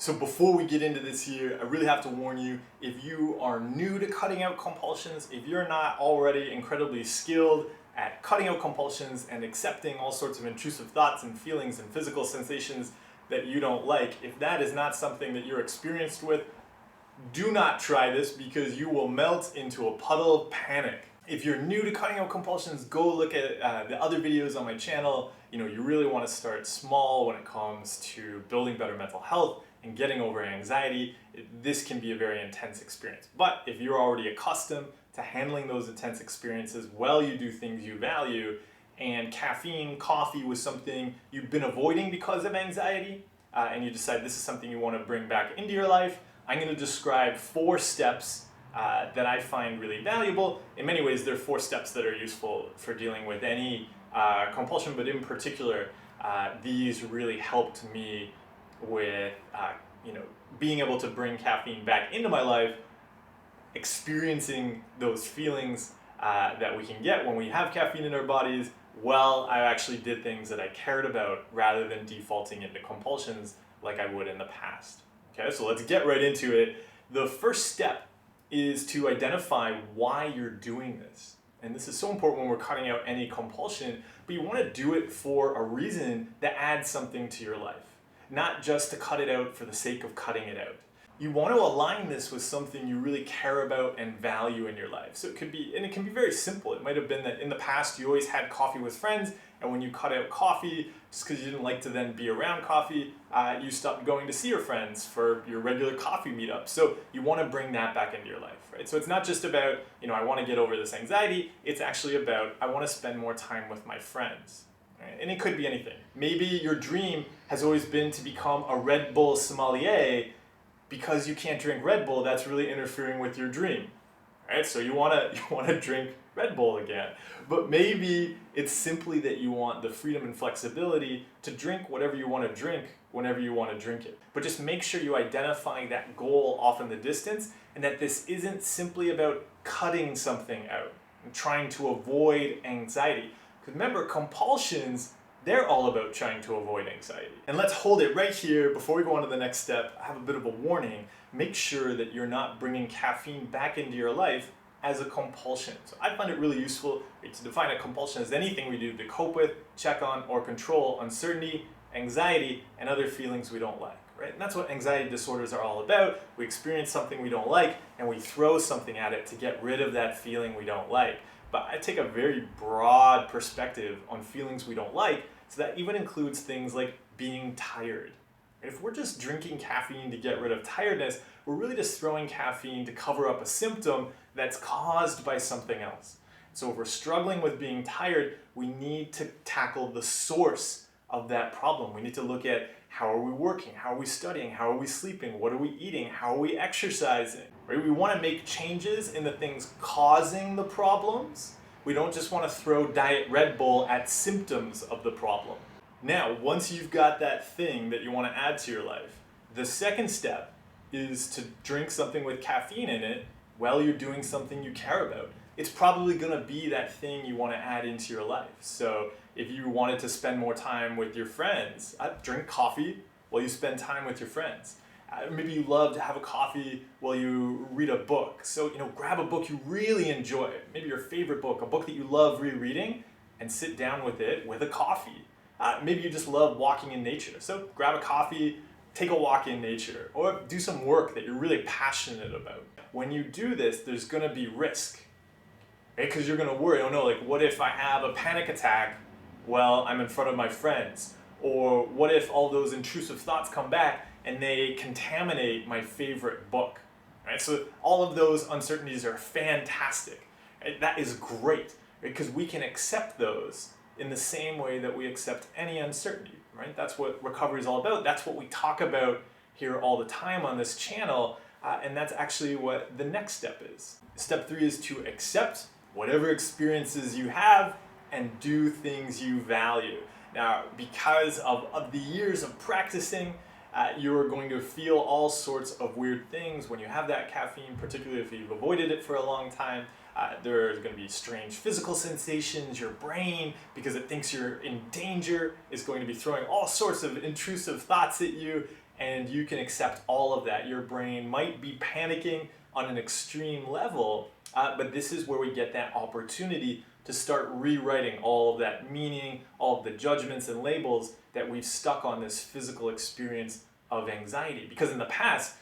So before we get into this here, I really have to warn you, if you are new to cutting out compulsions, if you're not already incredibly skilled at cutting out compulsions and accepting all sorts of intrusive thoughts and feelings and physical sensations that you don't like, if that is not something that you're experienced with, do not try this because you will melt into a puddle of panic. If you're new to cutting out compulsions, go look at the other videos on my channel. You really want to start small when it comes to building better mental health and getting over anxiety. This can be a very intense experience. But if you're already accustomed to handling those intense experiences while you do things you value, and caffeine, coffee was something you've been avoiding because of anxiety, and you decide this is something you want to bring back into your life, I'm going to describe 4 steps that I find really valuable. In many ways, there are 4 steps that are useful for dealing with any compulsion, but in particular, these really helped me with being able to bring caffeine back into my life, experiencing those feelings that we can get when we have caffeine in our bodies. Well, I actually did things that I cared about rather than defaulting into compulsions like I would in the past. Okay, so let's get right into it. The first step is to identify why you're doing this. And this is so important when we're cutting out any compulsion, but you want to do it for a reason that adds something to your life, not just to cut it out for the sake of cutting it out. You want to align this with something you really care about and value in your life. So it can be very simple. It might have been that in the past you always had coffee with friends, and when you cut out coffee, just because you didn't like to then be around coffee, you stopped going to see your friends for your regular coffee meetup. So you want to bring that back into your life, right? So it's not just about, I want to get over this anxiety. It's actually about, I want to spend more time with my friends. Right? And it could be anything. Maybe your dream has always been to become a Red Bull sommelier. Because you can't drink Red Bull, that's really interfering with your dream, right? So you want to drink Red Bull again. But maybe it's simply that you want the freedom and flexibility to drink whatever you want to drink whenever you want to drink it. But just make sure you identify that goal off in the distance, and that this isn't simply about cutting something out and trying to avoid anxiety. Because remember, compulsions, they're all about trying to avoid anxiety. And let's hold it right here before we go on to the next step. I have a bit of a warning. Make sure that you're not bringing caffeine back into your life as a compulsion. So I find it really useful to define a compulsion as anything we do to cope with, check on, or control uncertainty, anxiety, and other feelings we don't like, right? And that's what anxiety disorders are all about. We experience something we don't like, and we throw something at it to get rid of that feeling we don't like. But I take a very broad perspective on feelings we don't like, so that even includes things like being tired. If we're just drinking caffeine to get rid of tiredness, we're really just throwing caffeine to cover up a symptom that's caused by something else. So if we're struggling with being tired, we need to tackle the source of that problem. We need to look at how are we working, how are we studying, how are we sleeping, what are we eating, how are we exercising, right? We want to make changes in the things causing the problems. We don't just want to throw Diet Red Bull at symptoms of the problem. Now, once you've got that thing that you want to add to your life, the second step is to drink something with caffeine in it while you're doing something you care about. It's probably going to be that thing you want to add into your life. So if you wanted to spend more time with your friends, drink coffee while you spend time with your friends. Maybe you love to have a coffee while you read a book. So, grab a book you really enjoy, maybe your favorite book, a book that you love rereading, and sit down with it with a coffee. Maybe you just love walking in nature. So grab a coffee, take a walk in nature, or do some work that you're really passionate about. When you do this, there's going to be risk, right? Because you're going to worry, what if I have a panic attack while I'm in front of my friends? Or what if all those intrusive thoughts come back and they contaminate my favorite book, right? So all of those uncertainties are fantastic. Right? That is great, right? Because we can accept those in the same way that we accept any uncertainty, right? That's what recovery is all about. That's what we talk about here all the time on this channel, and that's actually what the next step is. Step 3 is to accept whatever experiences you have and do things you value. Now, because of the years of practicing, you're going to feel all sorts of weird things when you have that caffeine, particularly if you've avoided it for a long time. There's going to be strange physical sensations. Your brain, because it thinks you're in danger, is going to be throwing all sorts of intrusive thoughts at you. and you can accept all of that. Your brain might be panicking on an extreme level, but this is where we get that opportunity to start rewriting all of that meaning, all of the judgments and labels that we've stuck on this physical experience of anxiety. Because in the past,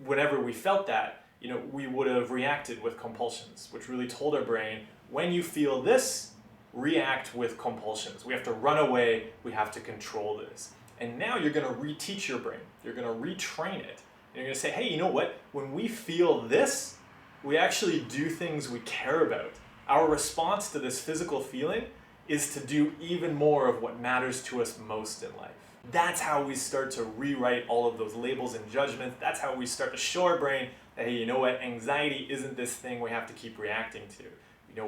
whenever we felt that, we would have reacted with compulsions, which really told our brain, when you feel this, react with compulsions. We have to run away, we have to control this. And now you're going to reteach your brain. You're going to retrain it. And you're going to say, hey, you know what? When we feel this, we actually do things we care about. Our response to this physical feeling is to do even more of what matters to us most in life. That's how we start to rewrite all of those labels and judgments. That's how we start to show our brain that, hey, you know what? Anxiety isn't this thing we have to keep reacting to.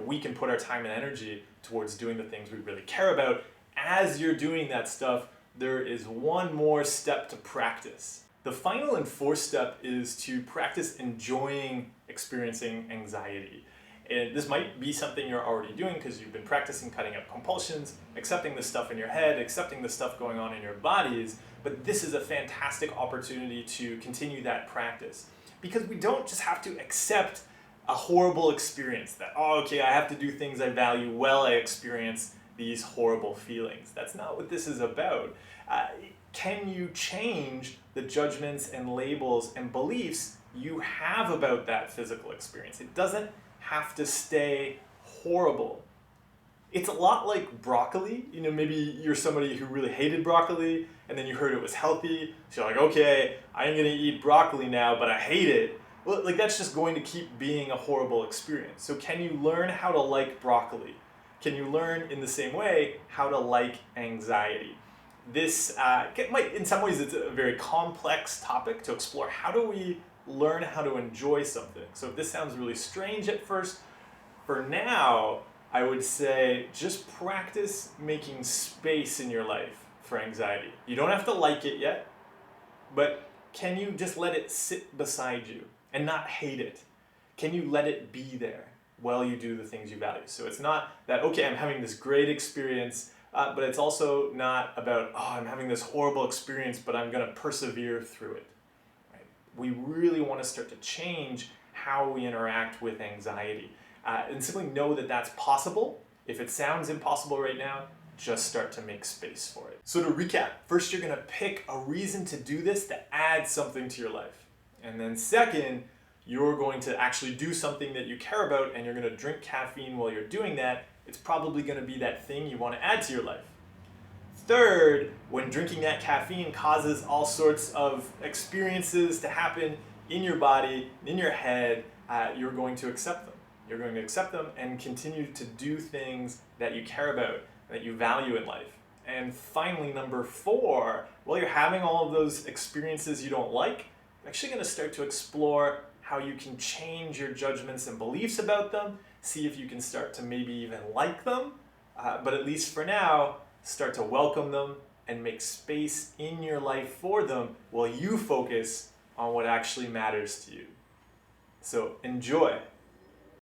We can put our time and energy towards doing the things we really care about. As you're doing that stuff, there is one more step to practice. The final and fourth step is to practice enjoying experiencing anxiety. And this might be something you're already doing because you've been practicing cutting out compulsions, accepting the stuff in your head, accepting the stuff going on in your bodies, but this is a fantastic opportunity to continue that practice. Because we don't just have to accept a horrible experience that, okay, I have to do things I value while I experience these horrible feelings. That's not what this is about. Can you change the judgments and labels and beliefs you have about that physical experience? It doesn't have to stay horrible. It's a lot like broccoli. Maybe you're somebody who really hated broccoli and then you heard it was healthy. So you're like, okay, I'm gonna eat broccoli now, but I hate it. Well, that's just going to keep being a horrible experience. So can you learn how to like broccoli? Can you learn in the same way how to like anxiety? This in some ways, it's a very complex topic to explore. How do we learn how to enjoy something? So if this sounds really strange at first, for now, I would say just practice making space in your life for anxiety. You don't have to like it yet, but can you just let it sit beside you and not hate it? Can you let it be there while you do the things you value? So it's not that, okay, I'm having this great experience, but it's also not about, I'm having this horrible experience, but I'm going to persevere through it. Right? We really want to start to change how we interact with anxiety. And simply know that that's possible. If it sounds impossible right now, just start to make space for it. So to recap, first you're going to pick a reason to do this that adds something to your life. And then second, you're going to actually do something that you care about and you're going to drink caffeine while you're doing that. It's probably going to be that thing you want to add to your life. Third, when drinking that caffeine causes all sorts of experiences to happen in your body, in your head, you're going to accept them. You're going to accept them and continue to do things that you care about, that you value in life. And finally, number 4, while you're having all of those experiences you don't like, you're actually going to start to explore how you can change your judgments and beliefs about them, see if you can start to maybe even like them, but at least for now, start to welcome them and make space in your life for them while you focus on what actually matters to you. So enjoy.